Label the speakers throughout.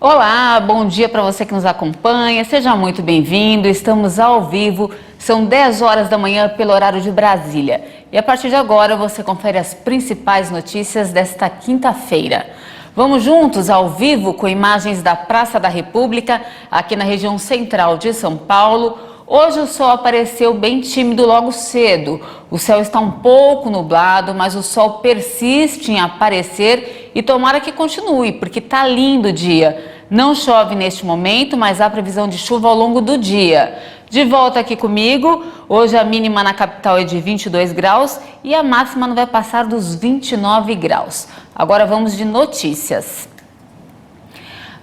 Speaker 1: Olá, bom dia para você que nos acompanha, seja muito bem-vindo, estamos ao vivo, são 10 horas da manhã pelo horário de Brasília. E a partir de agora você confere as principais notícias desta quinta-feira. Vamos juntos ao vivo com imagens da Praça da República, aqui na região central de São Paulo. Hoje o sol apareceu bem tímido logo cedo. O céu está um pouco nublado, mas o sol persiste em aparecer e tomara que continue, porque está lindo o dia. Não chove neste momento, mas há previsão de chuva ao longo do dia. De volta aqui comigo, hoje a mínima na capital é de 22 graus e a máxima não vai passar dos 29 graus. Agora vamos de notícias.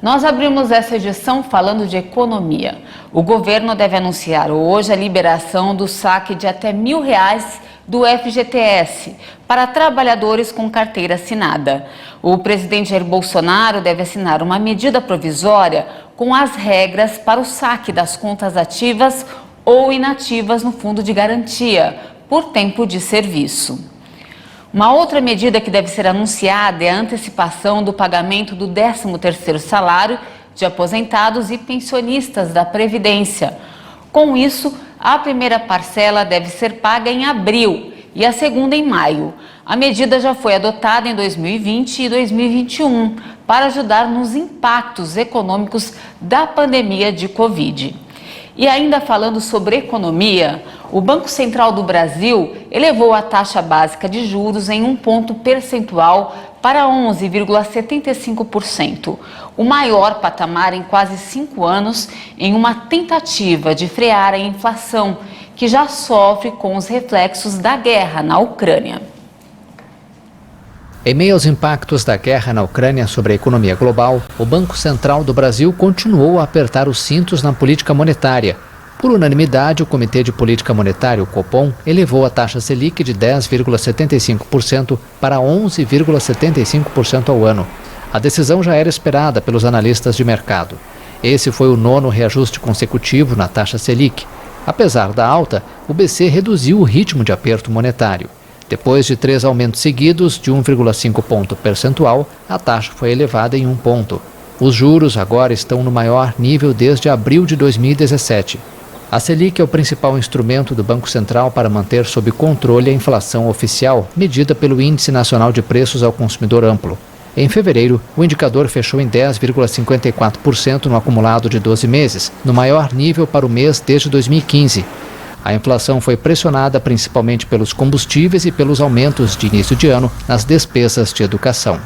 Speaker 1: Nós abrimos essa edição falando de economia. O governo deve anunciar hoje a liberação do saque de até R$1.000 do FGTS para trabalhadores com carteira assinada. O presidente Jair Bolsonaro deve assinar uma medida provisória com as regras para o saque das contas ativas ou inativas no Fundo de Garantia por tempo de serviço. Uma outra medida que deve ser anunciada é a antecipação do pagamento do 13º salário de aposentados e pensionistas da Previdência. Com isso, a primeira parcela deve ser paga em abril e a segunda em maio. A medida já foi adotada em 2020 e 2021 para ajudar nos impactos econômicos da pandemia de Covid. E ainda falando sobre economia, o Banco Central do Brasil elevou a taxa básica de juros em 1 ponto percentual para 11,75%, o maior patamar em quase 5 anos, em uma tentativa de frear a inflação, que já sofre com os reflexos da guerra na Ucrânia.
Speaker 2: Em meio aos impactos da guerra na Ucrânia sobre a economia global, o Banco Central do Brasil continuou a apertar os cintos na política monetária. Por unanimidade, o Comitê de Política Monetária, o Copom, elevou a taxa Selic de 10,75% para 11,75% ao ano. A decisão já era esperada pelos analistas de mercado. Esse foi o 9º reajuste consecutivo na taxa Selic. Apesar da alta, o BC reduziu o ritmo de aperto monetário. Depois de 3 aumentos seguidos de 1,5 ponto percentual, a taxa foi elevada em 1 ponto. Os juros agora estão no maior nível desde abril de 2017. A Selic é o principal instrumento do Banco Central para manter sob controle a inflação oficial, medida pelo Índice Nacional de Preços ao Consumidor Amplo. Em fevereiro, o indicador fechou em 10,54% no acumulado de 12 meses, no maior nível para o mês desde 2015. A inflação foi pressionada principalmente pelos combustíveis e pelos aumentos de início de ano nas despesas de educação.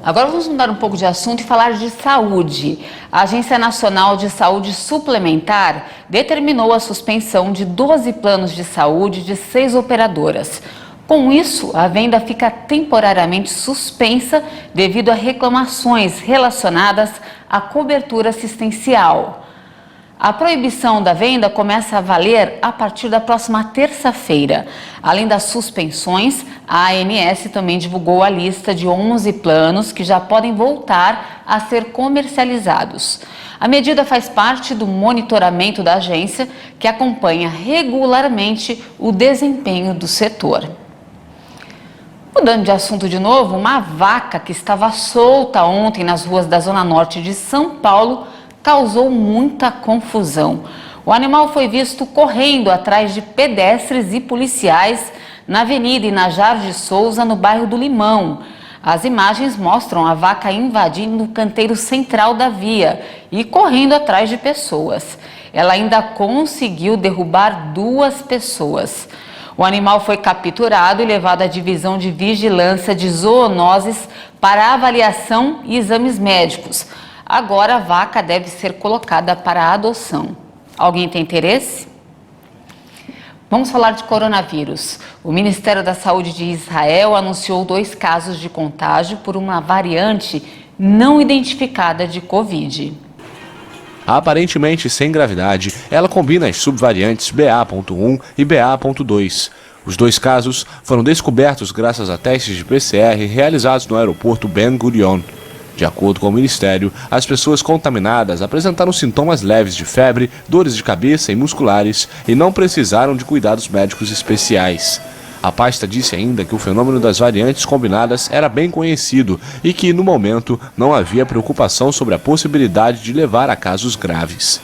Speaker 1: Agora vamos mudar um pouco de assunto e falar de saúde. A Agência Nacional de Saúde Suplementar determinou a suspensão de 12 planos de saúde de 6 operadoras. Com isso, a venda fica temporariamente suspensa devido a reclamações relacionadas à cobertura assistencial. A proibição da venda começa a valer a partir da próxima terça-feira. Além das suspensões, a ANS também divulgou a lista de 11 planos que já podem voltar a ser comercializados. A medida faz parte do monitoramento da agência, que acompanha regularmente o desempenho do setor. Mudando de assunto de novo, uma vaca que estava solta ontem nas ruas da Zona Norte de São Paulo causou muita confusão. O animal foi visto correndo atrás de pedestres e policiais na Avenida Inajar de Souza, no bairro do Limão. As imagens mostram a vaca invadindo o canteiro central da via e correndo atrás de pessoas. Ela ainda conseguiu derrubar 2 pessoas. O animal foi capturado e levado à divisão de vigilância de zoonoses para avaliação e exames médicos. Agora a vaca deve ser colocada para adoção. Alguém tem interesse? Vamos falar de coronavírus. O Ministério da Saúde de Israel anunciou 2 casos de contágio por uma variante não identificada de Covid.
Speaker 3: Aparentemente sem gravidade, ela combina as subvariantes BA.1 e BA.2. Os 2 casos foram descobertos graças a testes de PCR realizados no aeroporto Ben Gurion. De acordo com o Ministério, as pessoas contaminadas apresentaram sintomas leves de febre, dores de cabeça e musculares e não precisaram de cuidados médicos especiais. A pasta disse ainda que o fenômeno das variantes combinadas era bem conhecido e que, no momento, não havia preocupação sobre a possibilidade de levar a casos graves.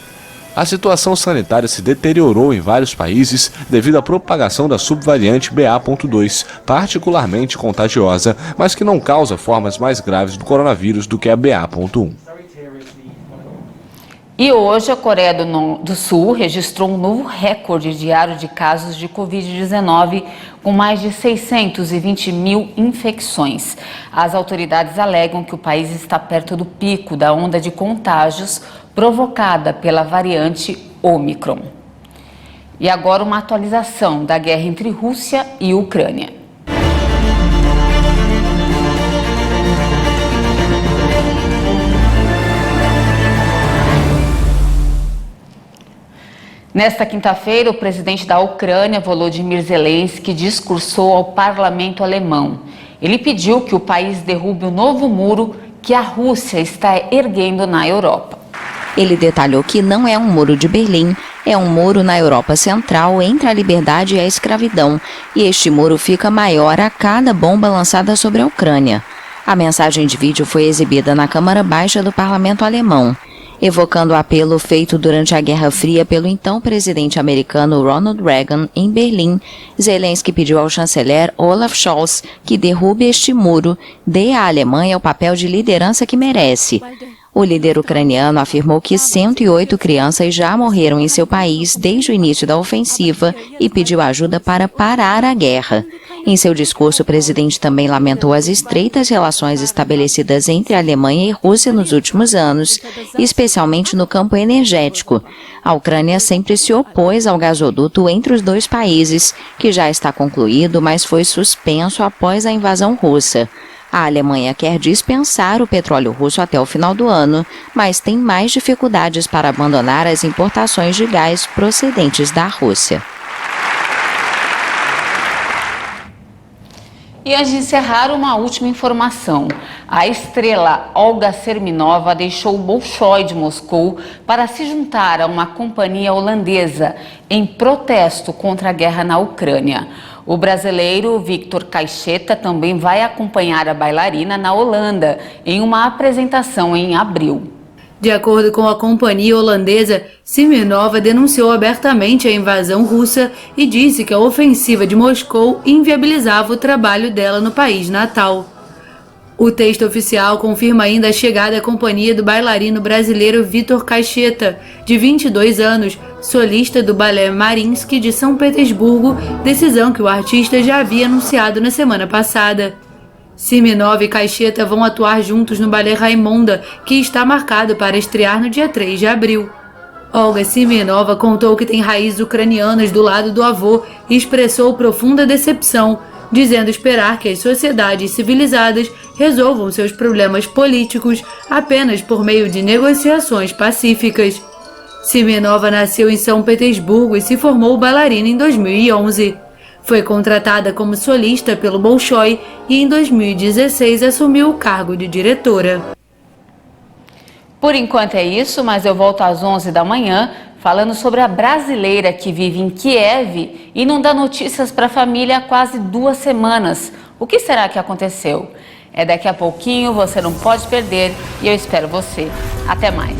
Speaker 3: A situação sanitária se deteriorou em vários países devido à propagação da subvariante BA.2, particularmente contagiosa, mas que não causa formas mais graves do coronavírus do que a BA.1.
Speaker 1: E hoje a Coreia do Sul registrou um novo recorde diário de casos de Covid-19, com mais de 620 mil infecções. As autoridades alegam que o país está perto do pico da onda de contágios provocada pela variante Ômicron. E agora uma atualização da guerra entre Rússia e Ucrânia. Nesta quinta-feira, o presidente da Ucrânia, Volodymyr Zelensky, discursou ao parlamento alemão. Ele pediu que o país derrube o novo muro que a Rússia está erguendo na Europa.
Speaker 4: Ele detalhou que não é um muro de Berlim, é um muro na Europa Central entre a liberdade e a escravidão, e este muro fica maior a cada bomba lançada sobre a Ucrânia. A mensagem de vídeo foi exibida na Câmara Baixa do Parlamento Alemão. Evocando o apelo feito durante a Guerra Fria pelo então presidente americano Ronald Reagan em Berlim, Zelensky pediu ao chanceler Olaf Scholz que derrube este muro, dê à Alemanha o papel de liderança que merece. O líder ucraniano afirmou que 108 crianças já morreram em seu país desde o início da ofensiva e pediu ajuda para parar a guerra. Em seu discurso, o presidente também lamentou as estreitas relações estabelecidas entre a Alemanha e Rússia nos últimos anos, especialmente no campo energético. A Ucrânia sempre se opôs ao gasoduto entre os dois países, que já está concluído, mas foi suspenso após a invasão russa. A Alemanha quer dispensar o petróleo russo até o final do ano, mas tem mais dificuldades para abandonar as importações de gás procedentes da Rússia.
Speaker 1: E antes de encerrar, uma última informação. A estrela Olga Serminova deixou o Bolshoi de Moscou para se juntar a uma companhia holandesa em protesto contra a guerra na Ucrânia. O brasileiro Victor Caixeta também vai acompanhar a bailarina na Holanda em uma apresentação em abril.
Speaker 5: De acordo com a companhia holandesa, Serminova denunciou abertamente a invasão russa e disse que a ofensiva de Moscou inviabilizava o trabalho dela no país natal. O texto oficial confirma ainda a chegada à companhia do bailarino brasileiro Victor Caixeta, de 22 anos, solista do Balé Mariinsky de São Petersburgo, decisão que o artista já havia anunciado na semana passada. Serminova e Caixeta vão atuar juntos no Balé Raimonda, que está marcado para estrear no dia 3 de abril. Olga Serminova contou que tem raízes ucranianas do lado do avô e expressou profunda decepção, dizendo esperar que as sociedades civilizadas resolvam seus problemas políticos apenas por meio de negociações pacíficas. Serminova nasceu em São Petersburgo e se formou bailarina em 2011. Foi contratada como solista pelo Bolshoi e em 2016 assumiu o cargo de diretora.
Speaker 1: Por enquanto é isso, mas eu volto às 11 da manhã falando sobre a brasileira que vive em Kiev e não dá notícias para a família há quase 2 semanas. O que será que aconteceu? É daqui a pouquinho, você não pode perder e eu espero você. Até mais.